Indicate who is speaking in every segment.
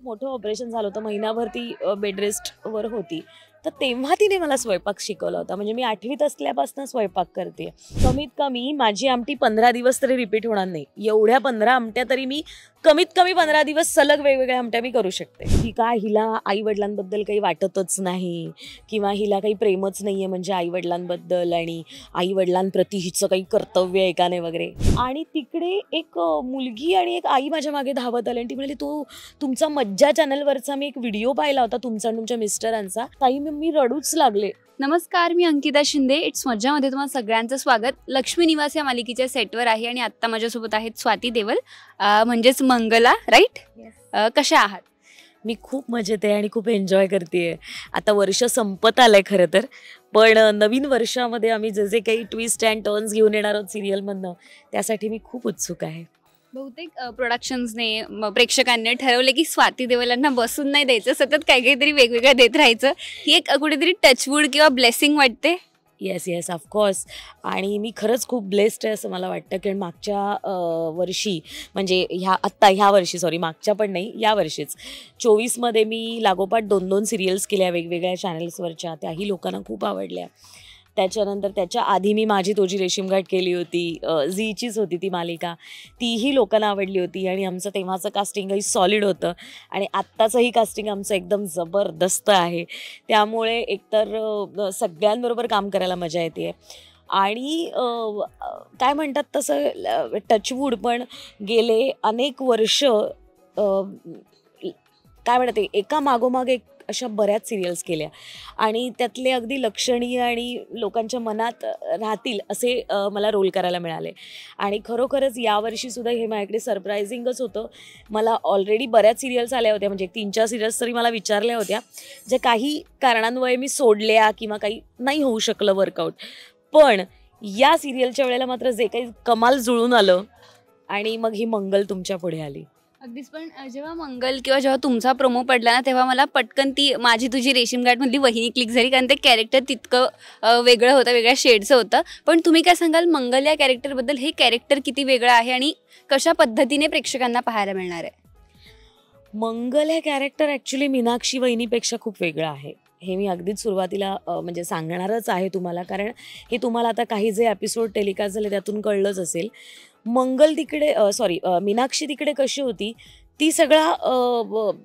Speaker 1: खूप मोठं ऑपरेशन झालं होतं, महिनाभर ती बेड रेस्टवर होती. तर तेव्हा तिने मला स्वयंपाक शिकवला होता. म्हणजे मी 8वीत असल्यापासून स्वयंपाक करते. कमीत कमी माझी आमटी 15 दिवस तरी रिपीट होणार नाही. एवढ्या 15 आमट्या तरी मी कमीत कमी 15 दिवस सलग वेगवेगळ्या आमट्या मी करू शकते. की काय हिला आईवडिलांबद्दल काही वाटतच नाही किंवा हिला काही प्रेमच नाही आहे म्हणजे आईवडिलांबद्दल आणि आईवडिलांप्रती हिचं काही कर्तव्य आहे का नाही वगैरे. आणि तिकडे एक मुलगी आणि एक आई माझ्या मागे धावत आली आणि ती म्हणाली, तुमचा मज्जा चॅनलवरचा मी एक व्हिडिओ पाहिला होता तुमचा आणि तुमच्या मिस्टरांचा. ताई मी रडूच लागले.
Speaker 2: नमस्कार, मी अंकिता शिंदे. इट्स मज्जामध्ये तुम्हाला सगळ्यांचं स्वागत. लक्ष्मी निवास या मालिकेच्या सेटवर आहे आणि आत्ता माझ्यासोबत आहेत स्वाती देवल, म्हणजेच मंगला. राईट? कशा आहात?
Speaker 1: मी खूप मजेत आहे आणि खूप एन्जॉय करते. आता वर्ष संपत आलंय खरं तर, पण नवीन वर्षामध्ये आम्ही जे जे काही ट्विस्ट अँड टर्न्स घेऊन येणार आहोत सिरियलमधनं, त्यासाठी मी खूप उत्सुक आहे.
Speaker 2: बहुतेक प्रोडक्शन्सने प्रेक्षकांनी ठरवले की स्वाती देवल यांना बसून नाही द्यायचं, सतत काहीतरी वेगवेगळं देत राहायचं. ही एक कुठेतरी टचवूड किंवा ब्लेसिंग वाटते.
Speaker 1: Yes of course. आणि मी खरंच खूप ब्लेस्ड आहे असं मला वाटतं, कारण मागच्या वर्षी म्हणजे ह्या वर्षी मागच्या पण नाही, या वर्षीच 24मध्ये मी लागोपाठ 2-2 सिरियल्स केल्या वेगवेगळ्या चॅनल्सवरच्या. त्याही लोकांना खूप आवडल्या. त्याच्यानंतर त्याच्या आधी मी माझी तोजी रेशीमगाठ केली होती, झीचीच होती ती मालिका, तीही लोकांना आवडली होती आणि आमचं तेव्हाचं कास्टिंगही सॉलिड होतं आणि आत्ताचंही कास्टिंग आमचं एकदम जबरदस्त आहे. त्यामुळे एकतर सगळ्यांबरोबर काम करायला मजा येते आणि काय म्हणतात तसं टचवूड, पण गेले अनेक वर्ष काय म्हणते एका मागोमाग एक अशा बऱ्याच सिरियल्स केल्या आणि त्यातले अगदी लक्षणीय आणि लोकांच्या मनात राहतील असे मला रोल करायला मिळाले. आणि खरोखरच यावर्षीसुद्धा हे माझ्याकडे सरप्रायझिंगच होतं. मला ऑलरेडी बऱ्याच सिरियल्स आल्या होत्या, म्हणजे 3-4 सिरियल्स तरी मला विचारल्या होत्या, ज्या काही कारणांमुळे मी सोडल्या किंवा काही नाही होऊ शकलं वर्कआउट. पण या सिरियलच्या वेळेला मात्र जे काही कमाल जुळून आलं आणि मग ही मंगल तुमच्या पुढे आली.
Speaker 2: अगदीच. पण जेव्हा मंगल किंवा जेव्हा तुमचा प्रोमो पडला ना, तेव्हा मला पटकन ती माझी तुझी रेशीमगाठमधली वहिनी क्लिक झाली, कारण ते कॅरेक्टर तितकं वेगळं होतं, वेगळ्या शेडचं होतं. पण तुम्ही काय सांगाल मंगल या कॅरेक्टरबद्दल? हे कॅरेक्टर किती वेगळं आहे आणि कशा पद्धतीने प्रेक्षकांना पाहायला मिळणार आहे?
Speaker 1: मंगल हे कॅरेक्टर ॲक्च्युली मीनाक्षी वहिनीपेक्षा खूप वेगळं आहे. हे मी अगदीच सुरुवातीला म्हणजे सांगणारच आहे तुम्हाला, कारण हे तुम्हाला आता काही जे एपिसोड टेलिकास्ट झाले त्यातून कळलंच असेल. मंगल तिकडे मीनाक्षी तिकडे कशी होती, ती सगळा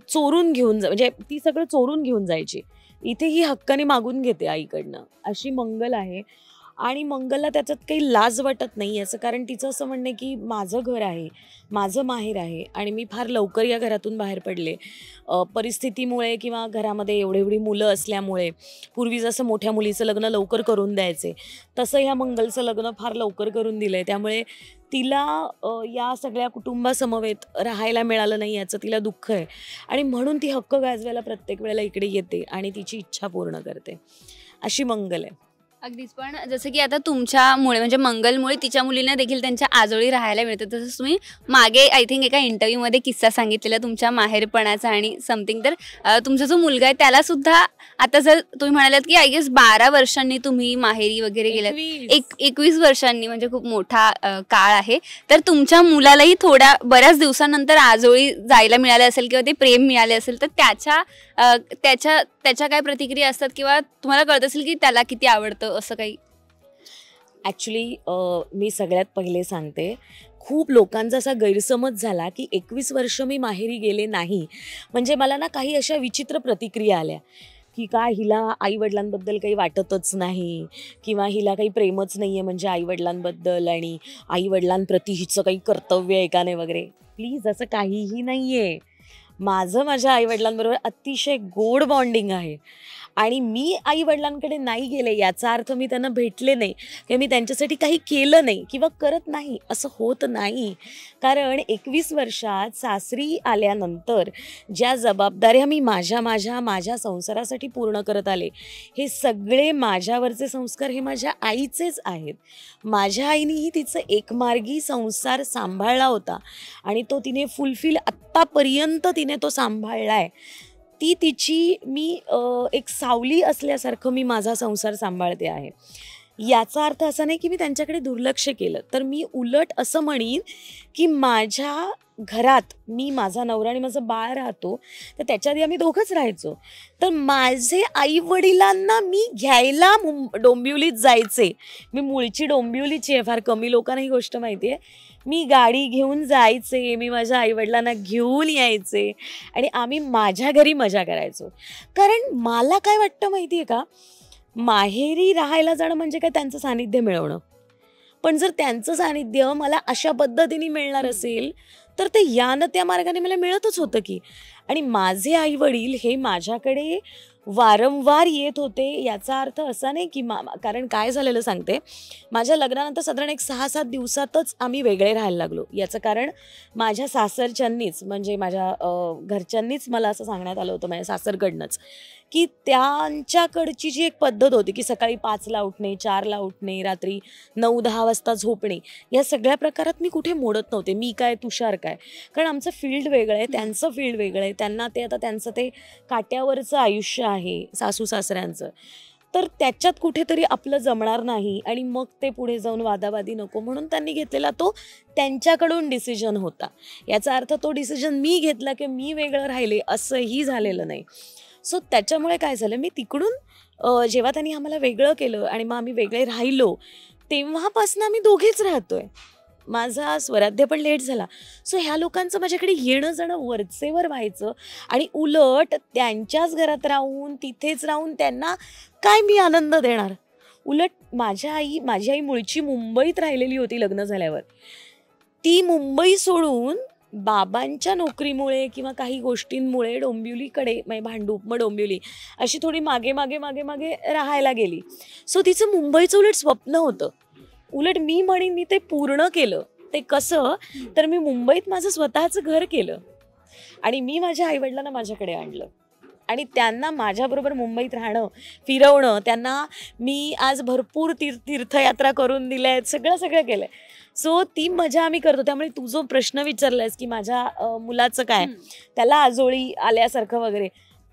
Speaker 1: चोरून घेऊन म्हणजे ती सगळं चोरून घेऊन जायची. इथे ही हक्काने मागून घेते आईकडनं, अशी मंगल आहे. आणि मंगलला त्याच्यात काही लाज वाटत नाही याचं कारण तिचं असं म्हणणं आहे की माझं घर आहे, माझं माहेर आहे आणि मी फार लवकर या घरातून बाहेर पडले. परिस्थितीमुळे किंवा घरामध्ये एवढी मुलं असल्यामुळे पूर्वी जसं मोठ्या मुलीचं लग्न लवकर करून द्यायचे, तसं ह्या मंगलचं लग्न फार लवकर करून दिलं आहे. त्यामुळे तिला या सगळ्या कुटुंबासमवेत राहायला मिळालं नाही याचं तिला दुःख आहे आणि म्हणून ती हक्क गाजवायला प्रत्येक वेळेला इकडे येते आणि तिची इच्छा पूर्ण करते. अशी मंगल आहे.
Speaker 2: अगदीच. पण जसं की आता तुमच्यामुळे म्हणजे मंगलमुळे तिच्या मुलींना देखील त्यांच्या आजोळी राहायला मिळतं. तसंच तुम्ही मागे आय थिंक एका इंटरव्ह्यूमध्ये किस्सा सांगितलेला तुमच्या माहेरपणाचा आणि समथिंग. तर तुमचा जो मुलगा आहे त्यालासुद्धा आता जर तुम्ही म्हणालात की आय गेस 12 वर्षांनी तुम्ही माहेरी वगैरे गेलात, 21 वर्षांनी, म्हणजे खूप मोठा काळ आहे. तर तुमच्या मुलालाही बऱ्याच दिवसानंतर आजोळी जायला मिळाले असेल किंवा ते प्रेम मिळाले असेल, तर त्याच्या काय प्रतिक्रिया असतात किंवा तुम्हाला कळत असेल की त्याला किती आवडतं असं काही?
Speaker 1: ॲक्च्युली मी सगळ्यात पहिले सांगते, खूप लोकांचा असा गैरसमज झाला की 21 वर्ष मी माहेरी गेले नाही म्हणजे मला ना काही अशा विचित्र प्रतिक्रिया आल्या की काय हिला आईवडिलांबद्दल काही वाटतच नाही किंवा हिला काही प्रेमच नाही आहे म्हणजे आईवडिलांबद्दल आणि आईवडिलांप्रती हिचं काही कर्तव्य आहे का नाही वगैरे. प्लीज, असं काहीही नाही आहे. माझं माझ्या आईवडिलांबरोबर अतिशय गोड बॉन्डिंग आहे आणि मी आईवडिलांकडे नाही गेले याचा अर्थ मी त्यांना भेटले नाही किंवा मी त्यांच्यासाठी काही केलं नाही किंवा करत नाही, असं होत नाही. कारण 21 वर्षात सासरी आल्यानंतर ज्या जबाबदाऱ्या मी माझ्या संसारासाठी पूर्ण करत आले, हे सगळे माझ्यावरचे संस्कार हे माझ्या आईचेच आहेत. माझ्या आईनेही तिचं एकमार्गी संसार सांभाळला होता आणि तो तिने फुलफिल आत्तापर्यंत तिने तो सांभाळला आहे. ती तिची मी एक सावली असल्यासारखं मी माझा संसार सांभाळते आहे. याचा अर्थ असा नाही की मी त्यांच्याकडे दुर्लक्ष केलं, तर मी उलट असं म्हणीन की माझ्या घरात मी, माझा नवरा आणि माझं बाळ राहतो, तर त्याच्या आधी आम्ही दोघंच राहायचो. तर माझे आई वडिलांना मी घ्यायला डोंबिवलीत जायचे. मी मूळची डोंबिवलीची आहे, फार कमी लोकांना ही गोष्ट माहिती आहे. मी गाडी घेऊन जायचे, मी माझ्या आईवडिलांना घेऊन यायचे आणि आम्ही माझ्या घरी मजा करायचो. कारण मला काय वाटतं माहिती आहे का, माहेरी राहायला जाणं म्हणजे काय त्यांचं सानिध्य मिळवणं. पण जर त्यांचं सानिध्य मला अशा पद्धतीने मिळणार असेल तर ते या न त्या मार्गाने मला मिळतच होतं की. आणि माझे आई वडील हे माझ्याकडे वारंवार येत होते. याचा अर्थ असा नाही की कारण काय झालेलं सांगते, माझ्या लग्नानंतर साधारण एक 6-7 दिवसातच आम्ही वेगळे राहायला लागलो. याचं कारण माझ्या सासरच्यांनीच, म्हणजे माझ्या घरच्यांनीच मला असं सांगण्यात आलं होतं, माझ्या सासरकडनंच, की त्यांच्याकडची जी एक पद्धत होती की सकाळी 5ला उठणे, 4ला उठणे, रात्री 9-10 वाजता झोपणे, या सगळ्या प्रकारात मी कुठे मोडत नव्हते. मी काय, तुषार काय, कारण आमचं फील्ड वेगळं आहे, त्यांचं फील्ड वेगळं आहे. त्यांना ते आता त्यांचं ते काट्यावरचं आयुष्य आहे सासू सासऱ्यांचं, तर त्याच्यात कुठेतरी आपलं जमणार नाही आणि मग ते पुढे जाऊन वादावादी नको, म्हणून त्यांनी घेतलेला तो त्यांच्याकडून डिसिजन होता. याचा अर्थ तो डिसिजन मी घेतला की मी वेगळं राहिले असंही झालेलं नाही. सो त्याच्यामुळे काय झालं, मी तिकडून जेव्हा त्यांनी आम्हाला वेगळं केलं आणि मग आम्ही वेगळे राहिलो, तेव्हापासून आम्ही दोघेच राहतोय. माझा स्वराध्य पण लेट झाला. सो ह्या लोकांचं माझ्याकडे येणं जाणं वरचेवर व्हायचं आणि उलट त्यांच्याच घरात राहून, तिथेच राहून त्यांना काय मी आनंद देणार. उलट माझी आई मूळची मुंबईत राहिलेली होती लग्न झाल्यावर. ती मुंबई सोडून बाबांच्या नोकरीमुळे किंवा काही गोष्टींमुळे डोंबिवलीकडे, म्हणजे भांडूप मग डोंबिवली अशी थोडी मागे मागे मागे मागे राहायला गेली. सो तिचं मुंबईचं उलट स्वप्न होतं. उलट मी म्हणेन मी ते पूर्ण केलं. ते कसं, तर मी मुंबईत माझं स्वतःचं घर केलं आणि मी माझ्या आईवडिलांना माझ्याकडे आणलं आणि त्यांना माझ्याबरोबर मुंबईत राहणं, फिरवणं, त्यांना मी आज भरपूर तीर्थयात्रा करून दिल्या आहेत, सगळं केलं आहे. सो ती मजा आम्ही करतो. त्यामुळे तू जो प्रश्न विचारलायस की माझ्या मुलाचं काय, त्याला आजोळी आल्यासारखं वगैरे,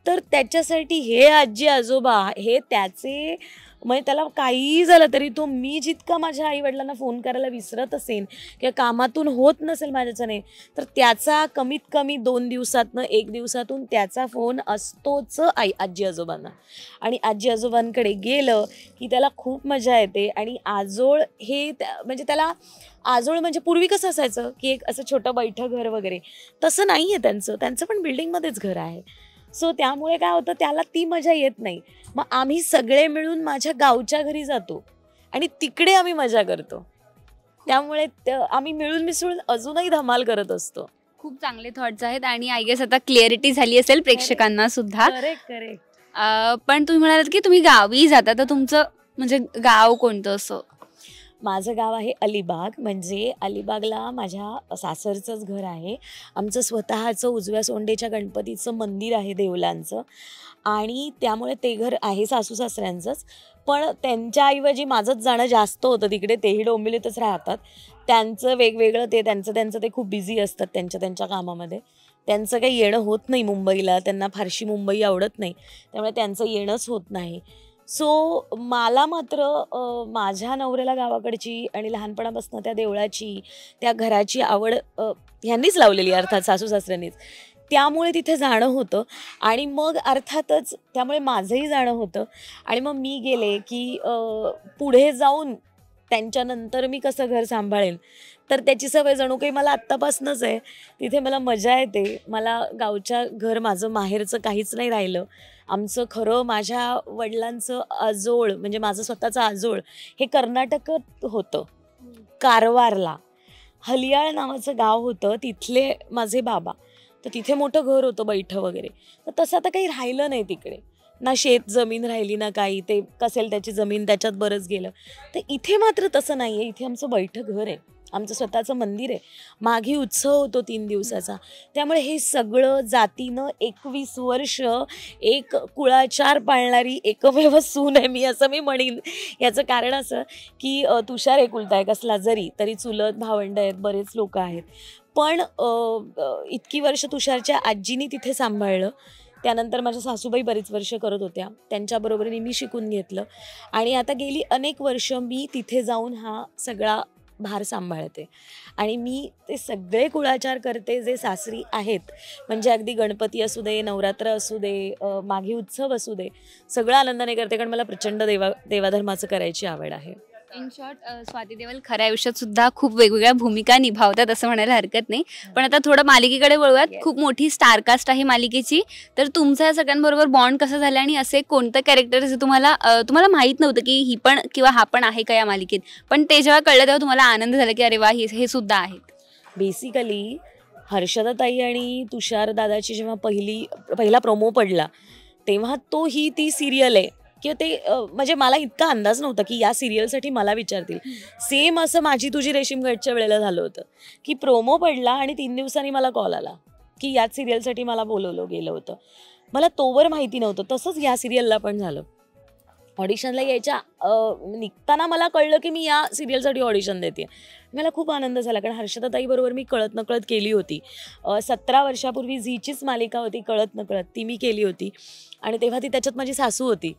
Speaker 1: तर त्याच्यासाठी हे आजी आजोबा हे त्याचे, म्हणजे त्याला काहीही झालं तरी तो, मी जितका माझ्या आईवडिलांना फोन करायला विसरत असेन किंवा कामातून होत नसेल माझ्याच्याने, तर त्याचा कमीत कमी 2 दिवसातनं 1 दिवसातून त्याचा फोन असतोच आजी आजोबांना. आणि आजी आजोबांकडे गेलं की त्याला खूप मजा येते. आणि आजोळ हे म्हणजे त्याला आजोळ म्हणजे पूर्वी कसं असायचं की एक असं छोटं बैठं घर वगैरे, तसं नाही आहे त्यांचं पण बिल्डिंगमध्येच घर आहे. सो त्यामुळे काय होतं, त्याला ती मजा येत नाही. मग आम्ही सगळे मिळून माझ्या गावच्या घरी जातो आणि तिकडे आम्ही मजा करतो. त्यामुळे आम्ही मिळून मिसळून अजूनही धमाल करत असतो.
Speaker 2: खूप चांगले थॉट्स आहेत आणि आय गेस आता क्लिअरिटी झाली असेल प्रेक्षकांना सुद्धा.
Speaker 1: करेक्ट.
Speaker 2: पण तुम्ही म्हणालात की तुम्ही गावी जाता, तर तुमचं म्हणजे गाव कोणतं असं?
Speaker 1: माझं गाव आहे अलिबाग. म्हणजे अलिबागला माझ्या सासरचंच घर आहे. आमचं स्वतःचं उजव्या सोंडेच्या गणपतीचं मंदिर आहे देवलांचं, आणि त्यामुळे ते घर आहे सासू सासऱ्यांचंच. पण त्यांच्याऐवजी माझंच जाणं जास्त होतं तिकडे. तेही डोंबिवलीतच राहतात. त्यांचं वेगवेगळं, त्यांचं ते खूप बिझी असतात त्यांच्या कामामध्ये. त्यांचं काही येणं होत नाही मुंबईला. त्यांना फारशी मुंबई आवडत नाही, त्यामुळे त्यांचं येणंच होत नाही. सो मला मात्र माझ्या नवऱ्याला गावाकडची आणि लहानपणापासून त्या देवळाची, त्या घराची आवड ह्यांनीच लावलेली, अर्थात सासू सासऱ्यांनीच. त्यामुळे तिथे जाणं होतं आणि मग अर्थातच त्यामुळे माझंही जाणं होतं. आणि मग मी गेले की पुढे जाऊन त्यांच्यानंतर मी कसं घर सांभाळेन, तर त्याची सवय जणू काही मला आत्तापासूनच आहे. तिथे मला मजा येते. मला गावच्या घर, माझं माहेरचं काहीच नाही राहिलं. आमचं खरं माझ्या वडिलांचं आजोळ, म्हणजे माझं स्वतःचं आजोळ हे कर्नाटकात होतं, कारवारला. हलियाळ नावाचं गाव होतं, तिथले माझे बाबा. तर तिथे मोठं घर होतं, बैठं वगैरे. तर तसं आता काही राहिलं नाही तिकडे, ना शेत जमीन राहिली ना काही. ते कसेल त्याची जमीन, त्याच्यात बरंच गेलं. तर इथे मात्र तसं नाही आहे. इथे आमचं बैठं घर आहे, आमचं स्वतःचं मंदिर आहे. मागे उत्सव होतो 3 दिवसाचा. त्यामुळे हे सगळं जातीनं 21 वर्ष एक कुळाचार पाळणारी एकमेव सून आहे मी, असं मी म्हणीन. याचं कारण असं की तुषार एकुलता एक असला जरी तरी चुलत भावंड आहेत, बरेच लोक आहेत. पण इतकी वर्ष तुषारच्या आजीनी तिथे सांभाळलं. त्यानंतर माझ्या सासूबाई बरीच वर्ष करत होत्या, त्यांच्याबरोबरीने मी शिकून घेतलं आणि आता गेली अनेक वर्ष मी तिथे जाऊन हा सगळा भार सांभाळते आणि मी ते सगळे कुळाचार करते जे सासरी आहेत. म्हणजे अगदी गणपती असू दे, नवरात्र असू दे, माघी उत्सव असू दे, सगळं आनंदाने करते कारण मला प्रचंड देवाधर्माचं करायची आवड आहे.
Speaker 2: इन शॉर्ट स्वाती देवल खऱ्या आयुष्यात सुद्धा खूप वेगवेगळ्या भूमिका निभावतात असं म्हणायला हरकत नाही. पण आता थोडं मालिकेकडे वळूयात. खूप मोठी स्टारकास्ट आहे मालिकेची, तर तुमचा या सगळ्यांबरोबर बॉन्ड कसा झाला आणि असे कोणतं कॅरेक्टर जे तुम्हाला माहित नव्हतं की ही पण किंवा हा पण आहे का या मालिकेत, पण ते जेव्हा कळलं तेव्हा तुम्हाला आनंद झाला की अरे वा हे सुद्धा आहेत?
Speaker 1: बेसिकली हर्षदाताई आणि तुषार दादाची जेव्हा पहिला प्रोमो पडला तेव्हा ही ती सिरियल आहे किंवा ते म्हणजे मला इतका अंदाज नव्हता की या सिरियलसाठी मला विचारतील. सेम असं माझी तुझी रेशीमगडच्या वेळेला झालं होतं की प्रोमो पडला आणि 3 दिवसांनी मला कॉल आला की याच सिरियलसाठी मला बोलवलं गेलं होतं. मला तोवर माहिती नव्हतं. तसंच या सिरियलला पण झालं. ऑडिशनला यायच्या निघताना मला कळलं की मी या सिरियलसाठी ऑडिशन देते. मला खूप आनंद झाला कारण हर्षदाताईबरोबर मी कळत नकळत केली होती. 17 वर्षापूर्वी झीचीच मालिका होती कळत नकळत, ती मी केली होती आणि तेव्हा ती त्याच्यात माझी सासू होती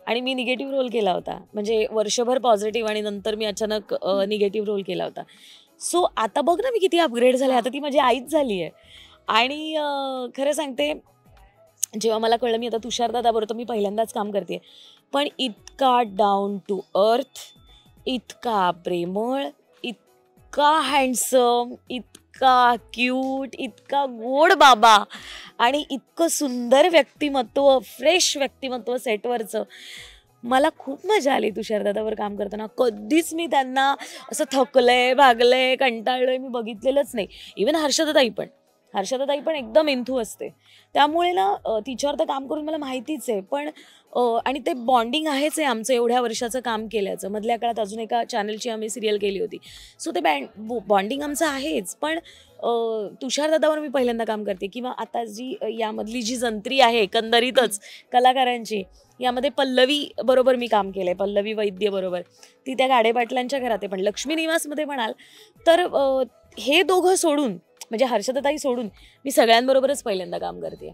Speaker 1: आणि मी निगेटिव्ह रोल केला होता. म्हणजे वर्षभर पॉझिटिव्ह आणि नंतर मी अचानक निगेटिव्ह रोल केला होता. सो आता बघ ना मी किती अपग्रेड झाले, आता ती माझी आईच झाली आहे. आणि खरं सांगते जेव्हा मला कळलं मी आता तुषारदादाबरोबर मी पहिल्यांदाच काम करते, पण इतका डाऊन टू अर्थ, इतका प्रेमळ, इतका हँडसम, इतका क्यूट, इतका गोड बाबा आणि इतकं सुंदर व्यक्तिमत्व, फ्रेश व्यक्तिमत्व सेटवरचं. मला खूप मजा आली तुषारदादावर काम करताना. कधीच मी त्यांना असं थकलंय, भागलंय, कंटाळलंय मी बघितलेलंच नाही. इवन हर्षदाताई पण एकदम इंथू असते. त्यामुळे ना तिच्यावर तर काम करून मला माहितीच आहे. पण आणि ते बॉन्डिंग आहेच आहे आमचं एवढ्या वर्षाचं काम केल्याचं. मधल्या काळात अजून एका चॅनलची आम्ही सिरियल केली होती. सो ते बॉन्डिंग आमचं आहेच. पण तुषारदादावर मी पहिल्यांदा काम करते किंवा आता यामधली जी जंत्री आहे एकंदरीतच कलाकारांची, यामध्ये पल्लवी बरोबर मी काम केलं आहे, पल्लवी वैद्य बरोबर. ती त्या गाडे पाटलांच्या घरात आहे. पण लक्ष्मी निवासमध्ये म्हणाल तर हे दोघं सोडून म्हणजे हर्षदाताई सोडून मी सगळ्यांबरोबरच पहिल्यांदा काम करते.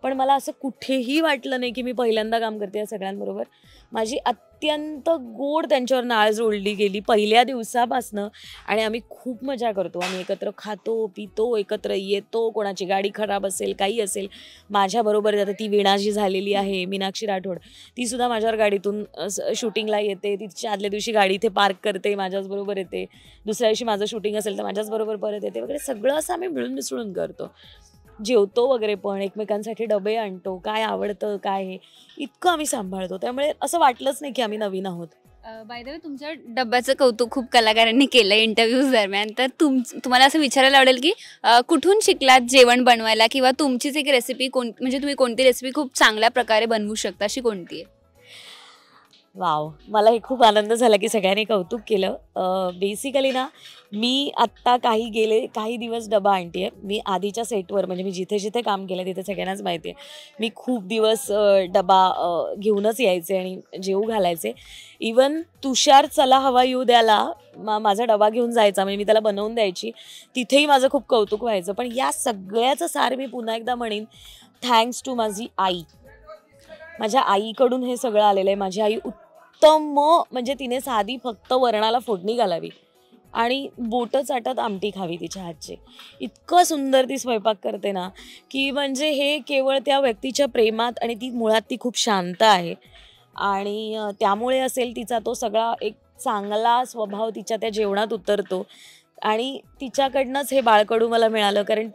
Speaker 1: पण मला असं कुठेही वाटलं नाही की मी पहिल्यांदा काम करते या सगळ्यांबरोबर. माझी अत्यंत गोड त्यांच्यावर नाळ जोडली गेली पहिल्या दिवसापासनं आणि आम्ही खूप मजा करतो. आम्ही एकत्र खातो, पितो, एकत्र येतो. कोणाची गाडी खराब असेल, काही असेल, माझ्याबरोबर आता ती वीणा जी झालेली आहे मीनाक्षी राठोड, तीसुद्धा माझ्यावर गाडीतून शूटिंगला येते. तिच्या आदल्या दिवशी गाडी इथे पार्क करते, माझ्याचबरोबर येते. दुसऱ्या दिवशी माझं शूटिंग असेल तर माझ्याचबरोबर परत येते वगैरे. सगळं असं आम्ही मिळून मिसळून करतो. जेवतो वगैरे पण एकमेकांसाठी डबे आणतो, काय आवडतं काय हे इतकं आम्ही सांभाळतो. त्यामुळे असं वाटलंच नाही की आम्ही नवीन आहोत.
Speaker 2: बाय द वे तुमच्या डब्याचं कौतुक खूप कलाकारांनी केलं इंटरव्ह्यूज दरम्यान, तर तुम्हाला असं विचारायला आवडेल की कुठून शिकलात जेवण बनवायला किंवा तुमचीच एक रेसिपी म्हणजे तुम्ही कोणती रेसिपी खूप चांगल्या प्रकारे बनवू शकता अशी कोणती आहे?
Speaker 1: वाव, मला हे खूप आनंद झाला की सगळ्यांनी कौतुक केलं. बेसिकली ना मी आत्ता काही दिवस डबा आणते आहे. मी आधीच्या सेटवर म्हणजे मी जिथे जिथे काम केलं तिथे सगळ्यांनाच माहिती आहे मी खूप दिवस डबा घेऊनच यायचे आणि जेवू घालायचे. इवन तुषार चला हवा येऊ द्याला माझा डबा घेऊन जायचा, म्हणजे मी त्याला बनवून द्यायची, तिथेही माझं खूप कौतुक व्हायचं. पण या सगळ्याचं सार मी पुन्हा एकदा म्हणेन थँक्स टू माझी आई. माझ्या आईकडून हे सगळं आलेलं आहे. माझी आई उत्तम म्हणजे तिने साधी फक्त वरणाला फोडणी घालावी आणि बोटं चाटत आमटी खावी तिच्या हातची. इतकं सुंदर ती स्वयंपाक करते ना की म्हणजे हे केवळ त्या व्यक्तीच्या प्रेमात आणि ती मुळात ती खूप शांत आहे आणि त्यामुळे असेल तिचा तो सगळा एक चांगला स्वभाव तिच्या त्या जेवणात उतरतो आणि तिच्याकडनंच हे बाळकडू मला मिळालं. कारण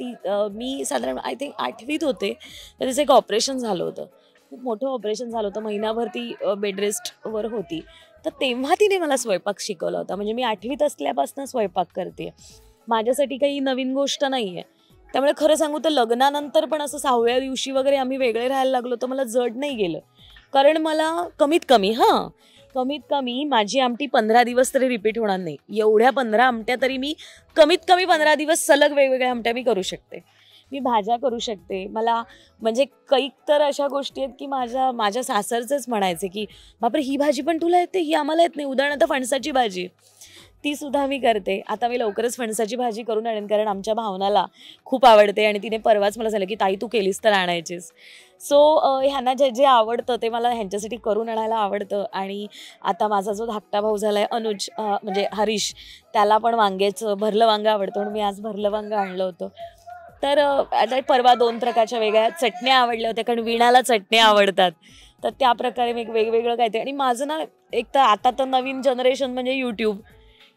Speaker 1: मी साधारण आय थिंक 8वीत होते तर तिचं एक ऑपरेशन झालं होतं, खूप मोठं ऑपरेशन झालं होतं. महिनाभर ती बेडरेस्टवर होती. तर तेव्हा तिने मला स्वयंपाक शिकवला होता. म्हणजे मी 8वीत असल्यापासून स्वयंपाक करते. माझ्यासाठी काही नवीन गोष्ट नाही आहे. त्यामुळे खरं सांगू तर लग्नानंतर पण असं 6व्या दिवशी वगैरे आम्ही वेगळे राहायला लागलो तर मला जड नाही गेलं. कारण मला कमीत कमी माझी आमटी 15 दिवस तरी रिपीट होणार नाही. एवढ्या 15 आमट्या तरी मी कमीत कमी 15 दिवस सलग वेगवेगळ्या आमट्या मी करू शकते. मी भाज्या करू शकते. मला म्हणजे कैक तर अशा गोष्टी आहेत की माझ्या सासरचेच म्हणायचे की बापरे ही भाजी पण तुला येते, ही आम्हाला येत नाही. उदाहरणार्थ फणसाची भाजी ती सुद्धा मी करते. आता मी लवकरच फणसाची भाजी करून आणेन कारण आमच्या भावनाला खूप आवडते आणि तिने परवाच मला झालं की ताई तू केलीस तर आणायचीस. सो ह्यांना जे जे आवडतं ते मला ह्यांच्यासाठी करून आणायला आवडतं. आणि आता माझा जो धाकटा भाऊ झाला आहे अनुज, म्हणजे हरीश, त्याला पण वांग्याचं भरलं वांगं आवडतं म्हणून मी आज भरलं वांगं आणलं होतं. तर आता परवा 2 प्रकारच्या वेगळ्या चटण्या आवडल्या होत्या, कारण वीणाला चटण्या आवडतात. तर त्या प्रकारे मी एक वेगवेगळं काय ते, आणि माझं ना एक तर आता तर नवीन जनरेशन म्हणजे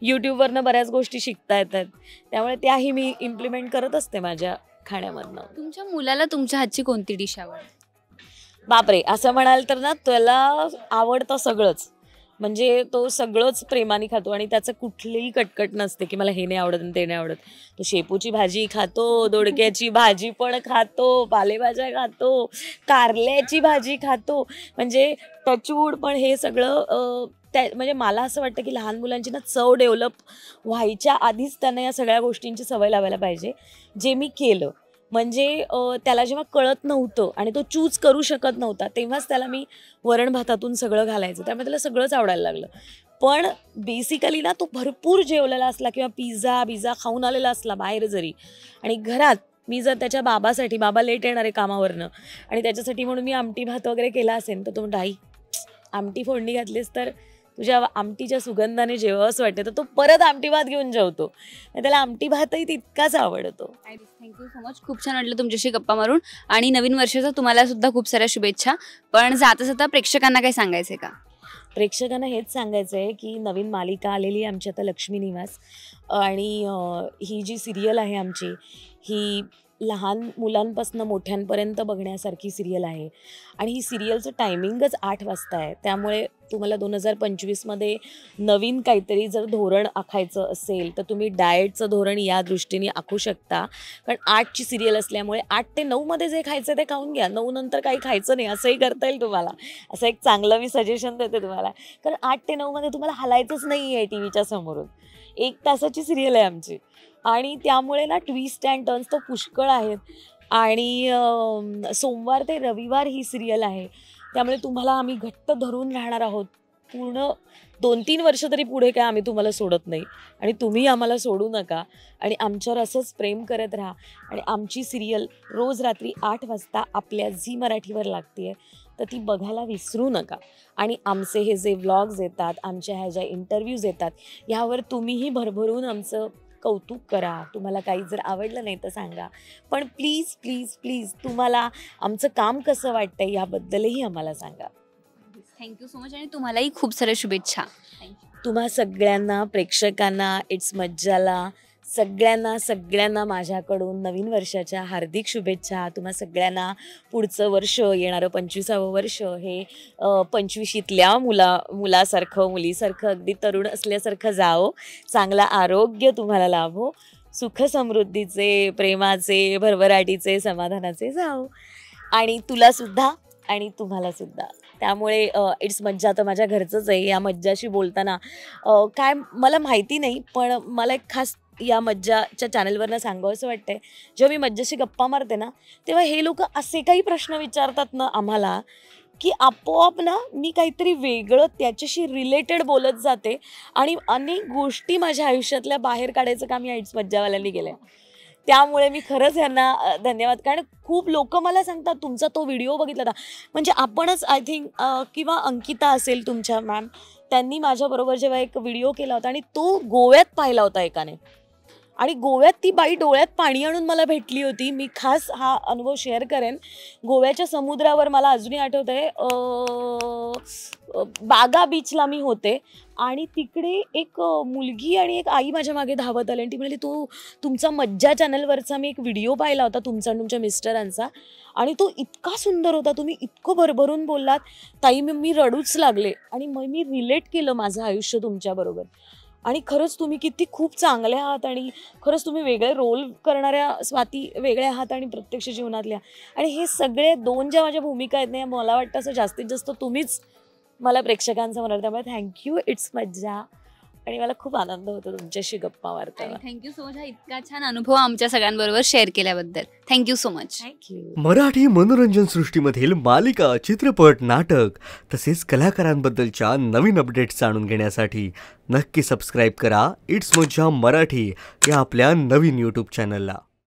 Speaker 1: यूट्यूबवरनं बऱ्याच गोष्टी शिकता येतात, त्यामुळे त्याही मी इम्प्लिमेंट करत असते माझ्या खाण्यामधनं.
Speaker 2: तुमच्या मुलाला तुमच्या हातची कोणती डिश आवडते?
Speaker 1: बापरे, असं म्हणाल तर ना त्याला आवडतं सगळंच, म्हणजे तो सगळंच प्रेमाने खातो आणि त्याचं कुठलीही कटकट नसते की मला हे नाही आवडत आणि ते नाही आवडत. तो शेपूची भाजी खातो, दोडक्याची भाजी पण खातो, पालेभाज्या खातो, कारल्याची भाजी खातो, म्हणजे टचवूड. पण हे सगळं म्हणजे मला असं वाटतं की लहान मुलांची ना चव डेव्हलप व्हायच्या आधीच त्यांना या सगळ्या गोष्टींची सवय लावायला पाहिजे, जे मी केलं. म्हणजे त्याला जेव्हा कळत नव्हतं आणि तो चूज करू शकत नव्हता तेव्हाच त्याला मी वरण भातातून सगळं घालायचं, त्यामुळे त्याला सगळंच आवडायला लागलं. पण बेसिकली ना तो भरपूर जेवलेला असला किंवा पिझ्झा खाऊन आलेला असला बाहेर जरी, आणि घरात मी जर त्याच्या बाबासाठी, बाबा लेट येणार आहे कामावरनं, आणि त्याच्यासाठी म्हणून मी आमटी भात वगैरे केला असेल, तर तो म्हणतो आई आमटी फोडणी घातलीस तर तुझ्या आमटीच्या सुगंधाने जेवावंसं वाटतं, तर तो परत आमटी भात घेऊन जेवतो. त्याला आमटी भातही तितकाच आवडतो.
Speaker 2: Thank you so much. खूप छान वाटलं तुमच्याशी गप्पा मारून, आणि नवीन वर्षाचा तुम्हाला सुद्धा खूप साऱ्या शुभेच्छा. पण जाता जाता प्रेक्षकांना काय सांगायचंय का?
Speaker 1: प्रेक्षकांना हेच सांगायचं आहे की नवीन मालिका आलेली आहे आमची आता, लक्ष्मी निवास, आणि ही जी सिरियल आहे आमची, ही लहान मुलांपासून मोठ्यांपर्यंत बघण्यासारखी सिरियल आहे. आणि ही सिरियलचं टायमिंगच 8 वाजता आहे, त्यामुळे तुम्हाला 2025मध्ये नवीन काहीतरी जर धोरण आखायचं असेल तर तुम्ही डाएटचं धोरण या दृष्टीने आखू शकता. कारण 8ची सिरियल असल्यामुळे 8 ते 9मध्ये जे खायचं ते खाऊन घ्या, 9 नंतर काही खायचं नाही असंही करता येईल तुम्हाला. असं एक चांगलं मी सजेशन देते तुम्हाला, कारण 8 ते 9मध्ये तुम्हाला हलायचंच नाही आहे टी व्हीच्या समोरून. 1 तासाची सिरियल आहे आमची, आणि त्यामुळे ना ट्विस्ट अँड टर्न्स तर पुष्कळ आहेत. आणि सोमवार ते रविवार ही सिरियल आहे, त्यामुळे तुम्हाला आम्ही घट्ट धरून राहणार आहोत पूर्ण 2-3 वर्ष तरी पुढे. काय आम्ही तुम्हाला सोडत नाही आणि तुम्ही आम्हाला सोडू नका, आणि आमच्यावर असंच प्रेम करत राहा. आणि आमची सिरियल रोज रात्री 8 वाजता आपल्या झी मराठीवर लागते, तर ती बघायला विसरू नका. आणि आमचे हे जे व्लॉग्स येतात, आमच्या ह्या ज्या इंटरव्ह्यूज येतात, ह्यावर तुम्हीही भरभरून आमचं कौतुक करा. तुम्हाला काही जर आवडलं नाही तर सांगा, पण प्लीज प्लीज प्लीज तुम्हाला आमचं काम कसं वाटतंय याबद्दलही आम्हाला सांगा.
Speaker 2: थँक्यू सो मच, आणि तुम्हालाही खूप साऱ्या शुभेच्छा.
Speaker 1: तुम्हा सगळ्यांना, प्रेक्षकांना, इट्स मज्जाला सगळ्यांना माझ्याकडून नवीन वर्षाच्या हार्दिक शुभेच्छा. तुम्हा सगळ्यांना पुढचं वर्ष, येणारं 25वं वर्ष हे 25शीतल्या मुलासारखं, मुलीसारखं, अगदी तरुण असल्यासारखं जावो. चांगलं आरोग्य तुम्हाला लाभो, सुख समृद्धीचे, प्रेमाचे, भरभराटीचे, समाधानाचे जावो. आणि तुलासुद्धा आणि तुम्हालासुद्धा. त्यामुळे इट्स मज्जा तर माझ्या घरचंच आहे. या मज्जाशी बोलताना काय मला माहिती नाही, पण मला एक खास या मज्जाच्या चॅनलवरनं सांगावंसं वाटतंय. जेव्हा मी मज्जाशी गप्पा मारते ना, तेव्हा हे लोक असे काही प्रश्न विचारतात ना आम्हाला, की आपोआप ना मी काहीतरी वेगळं त्याच्याशी रिलेटेड बोलत जाते, आणि अनेक गोष्टी माझ्या आयुष्यातल्या बाहेर काढायचं काम या इट्स मज्जावाल्यांनी केलं आहे. त्यामुळे मी खरंच यांना धन्यवाद. कारण खूप लोक मला सांगतात तुमचा तो व्हिडिओ बघितला होता, म्हणजे आपणच आय थिंक किंवा अंकिता असेल तुमच्या मॅम, त्यांनी माझ्याबरोबर जेव्हा एक व्हिडिओ केला होता आणि तो गोव्यात पाहिला होता एकाने, आणि गोव्यात ती बाई डोळ्यात पाणी आणून मला भेटली होती. मी खास हा अनुभव शेअर करेन. गोव्याच्या समुद्रावर मला अजूनही आठवत आहे, बागा बीचला मी होते, आणि तिकडे एक मुलगी आणि एक आई माझ्या मागे धावत आली, आणि ती म्हणाली तुमचा मज्जा चॅनलवरचा मी एक व्हिडिओ पाहिला होता तुमचा आणि तुमच्या मिस्टरांचा, आणि तो इतका सुंदर होता, तुम्ही इतकं भरभरून बोललात ताई, मी रडूच लागले. आणि मग मी रिलेट केलं माझं आयुष्य तुमच्याबरोबर. आणि खरंच तुम्ही किती खूप चांगले आहात, आणि खरंच तुम्ही वेगळे रोल करणाऱ्या स्वाती वेगळ्या आहात आणि प्रत्यक्ष जीवनातल्या. आणि हे सगळे 2 ज्या माझ्या भूमिका आहेत ना, मला वाटतं असं जास्तीत जास्त तुम्हीच मला प्रेक्षकांसमोर. त्यामुळे थँक्यू, इट्स मज्जा, आणि मला खूप आनंद होतो तुमच्याशी गप्पा मारताना.
Speaker 2: थँक्यू सो मच, हा इतका छान अनुभव आमच्या सगळ्यांबरोबर शेअर केल्याबद्दल. Thank you so much.
Speaker 1: Thank you.
Speaker 3: Marathi मनोरंजन सृष्टीमधील मालिका, चित्रपट, नाटक तसेच कलाकारांबद्दलच्या नवीन अपडेट्स जाणून घेण्यासाठी नक्की सबस्क्राईब करा इट्स मज्जा मराठी या आपल्या नवीन यूट्यूब चॅनलला.